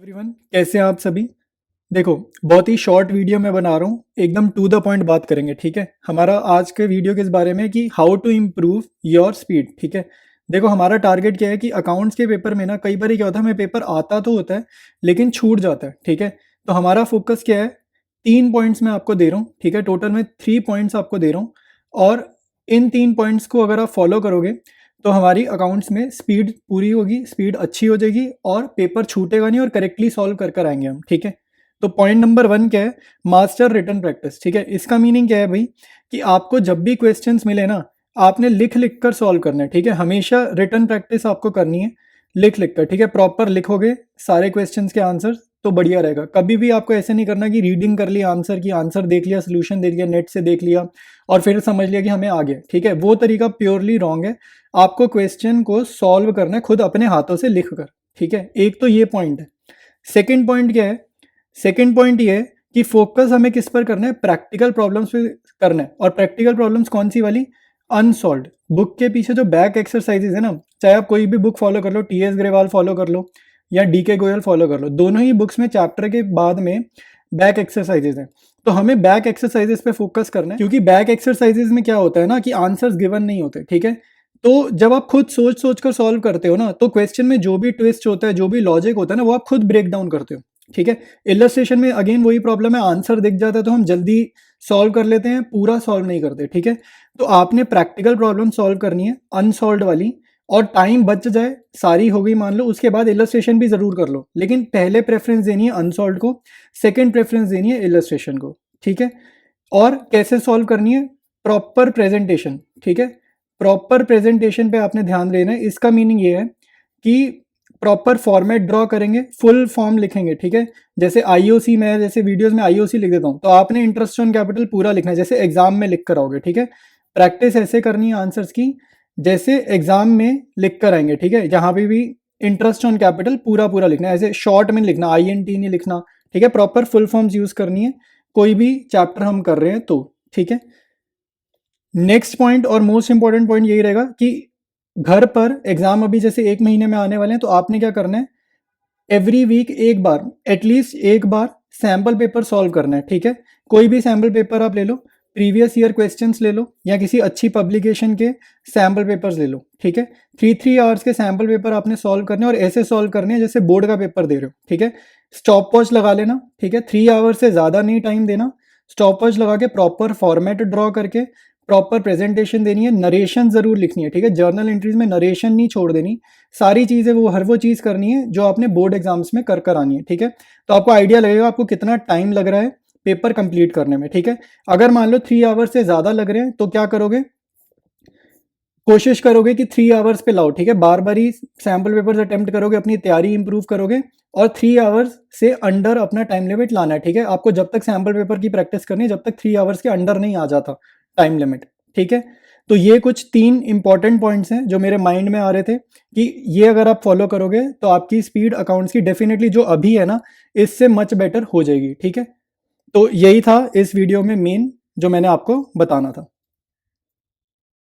Everyone, कैसे हैं आप सभी। देखो, बहुत ही शॉर्ट वीडियो मैं बना रहा हूँ, एकदम टू द पॉइंट बात करेंगे। ठीक है, हमारा आज के वीडियो के इस बारे में कि how to improve your speed. ठीक है, देखो हमारा टारगेट क्या है कि अकाउंट्स के पेपर में ना कई बार क्या होता है, हमें पेपर आता तो होता है लेकिन छूट जाता है। ठीक है, तो हमारा फोकस क्या है, 3 पॉइंट्स मैं आपको दे रहा हूँ। ठीक है, टोटल में 3 पॉइंट्स आपको दे रहा हूँ और इन 3 पॉइंट्स को अगर आप फॉलो करोगे तो हमारी अकाउंट्स में स्पीड पूरी होगी, स्पीड अच्छी हो जाएगी और पेपर छूटेगा नहीं और करेक्टली सॉल्व कर कर आएंगे हम। ठीक है, तो पॉइंट नंबर 1 क्या है, मास्टर रिटन प्रैक्टिस। ठीक है, इसका मीनिंग क्या है भाई कि आपको जब भी क्वेश्चंस मिले ना, आपने लिख लिख कर सॉल्व करना है। ठीक है, हमेशा रिटन प्रैक्टिस आपको करनी है लिख लिख कर। ठीक है, प्रॉपर लिखोगे सारे क्वेश्चंस के आंसर तो बढ़िया रहेगा। कभी भी आपको ऐसे नहीं करना कि रीडिंग कर लिया आंसर की, आंसर देख लिया, सोल्यूशन देख लिया, नेट से देख लिया और फिर समझ लिया कि हमें आ गया। ठीक है, वो तरीका प्योरली रॉन्ग है। आपको क्वेश्चन को सॉल्व करना है खुद अपने हाथों से लिख कर। ठीक है, एक तो ये पॉइंट है। सेकेंड पॉइंट क्या है, सेकेंड पॉइंट ये है कि फोकस हमें किस पर करना है, प्रैक्टिकल प्रॉब्लम्स पे करना है। और प्रैक्टिकल प्रॉब्लम्स कौन सी वाली, अनसॉल्व्ड। बुक के पीछे जो बैक एक्सरसाइजेज है ना, चाहे आप कोई भी बुक फॉलो कर लो, टीएस ग्रेवाल फॉलो कर लो या डीके गोयल फॉलो कर लो, दोनों ही बुक्स में चैप्टर के बाद में बैक एक्सरसाइजेज हैं। तो हमें बैक एक्सरसाइजेज पे फोकस करना है, क्योंकि बैक एक्सरसाइजेज में क्या होता है ना कि आंसर्स गिवन नहीं होते। ठीक है, तो जब आप खुद सोच सोच कर सॉल्व करते हो ना, तो क्वेश्चन में जो भी ट्विस्ट होता है, जो भी लॉजिक होता है ना, वो आप खुद ब्रेक डाउन करते हो। ठीक है, इलस्ट्रेशन में अगेन वही प्रॉब्लम है, आंसर दिख जाता है तो हम जल्दी सॉल्व कर लेते हैं, पूरा सॉल्व नहीं करते। ठीक है, तो आपने प्रैक्टिकल प्रॉब्लम सॉल्व करनी है अनसॉल्व्ड वाली, और टाइम बच जाए, सारी हो गई मान लो, उसके बाद इलस्ट्रेशन भी जरूर कर लो, लेकिन पहले प्रेफरेंस देनी है अनसॉल्व्ड को, सेकेंड प्रेफरेंस देनी है इलस्ट्रेशन को। ठीक है, और कैसे सॉल्व करनी है, प्रॉपर प्रेजेंटेशन। ठीक है, प्रॉपर प्रेजेंटेशन पे आपने ध्यान देना है। इसका मीनिंग ये है कि प्रॉपर फॉर्मेट ड्रॉ करेंगे, फुल फॉर्म लिखेंगे। ठीक है, जैसे आईओसी में, जैसे वीडियोस में आईओसी लिख देता हूँ, तो आपने इंटरेस्ट ऑन कैपिटल पूरा लिखना है जैसे एग्जाम में लिख कर आओगे। ठीक है, प्रैक्टिस ऐसे करनी है आंसर्स की जैसे एग्जाम में लिख कर आएंगे। ठीक है, जहां भी इंटरेस्ट ऑन कैपिटल पूरा पूरा लिखना है, ऐसे शॉर्ट में लिखना, आईएनटी नहीं लिखना। ठीक है, प्रॉपर फुल फॉर्म्स यूज करनी है कोई भी चैप्टर हम कर रहे हैं तो। ठीक है, नेक्स्ट पॉइंट और मोस्ट इंपॉर्टेंट पॉइंट यही रहेगा कि घर पर एग्जाम अभी जैसे 1 महीने में आने वाले हैं, तो आपने क्या करना है, एवरी वीक एक बार, एटलीस्ट एक बार सैम्पल पेपर सॉल्व करना है। ठीक है, कोई भी सैम्पल पेपर आप ले लो, प्रीवियस ईयर क्वेश्चंस ले लो या किसी अच्छी पब्लिकेशन के सैम्पल पेपर्स ले लो। ठीक है, 3 आवर्स के सैम्पल पेपर आपने सॉल्व करने और ऐसे सॉल्व करने हैं जैसे बोर्ड का पेपर दे रहे हो। ठीक है, स्टॉप वॉच लगा लेना। ठीक है, 3 आवर्स से ज़्यादा नहीं टाइम देना, स्टॉप वॉच लगा के प्रॉपर फॉर्मेट ड्रॉ करके प्रॉपर प्रेजेंटेशन देनी है, नरेशन जरूर लिखनी है। ठीक है, जर्नल एंट्रीज में नरेशन नहीं छोड़ देनी, सारी चीज़ें वो हर वो चीज़ करनी है जो आपने बोर्ड एग्जाम्स में कर कर आनी है। ठीक है, तो आपको आइडिया लगेगा आपको कितना टाइम लग रहा है पेपर कंप्लीट करने में। ठीक है, अगर मान लो 3 आवर्स से ज़्यादा लग रहे हैं तो क्या करोगे, कोशिश करोगे कि 3 आवर्स पे लाओ। ठीक है, बार बार ही सैम्पल पेपर्स अटेम्प्ट करोगे, अपनी तैयारी इंप्रूव करोगे और 3 आवर्स से अंडर अपना टाइम लिमिट लाना है। ठीक है, आपको जब तक सैम्पल पेपर की प्रैक्टिस करनी है जब तक 3 आवर्स के अंडर नहीं आ जाता टाइम लिमिट। ठीक है, तो ये कुछ 3 इंपॉर्टेंट पॉइंट्स हैं जो मेरे माइंड में आ रहे थे कि ये अगर आप फॉलो करोगे तो आपकी स्पीड अकाउंट्स की डेफिनेटली जो अभी है ना, इससे मच बेटर हो जाएगी। ठीक है, तो यही था इस वीडियो में मेन जो मैंने आपको बताना था।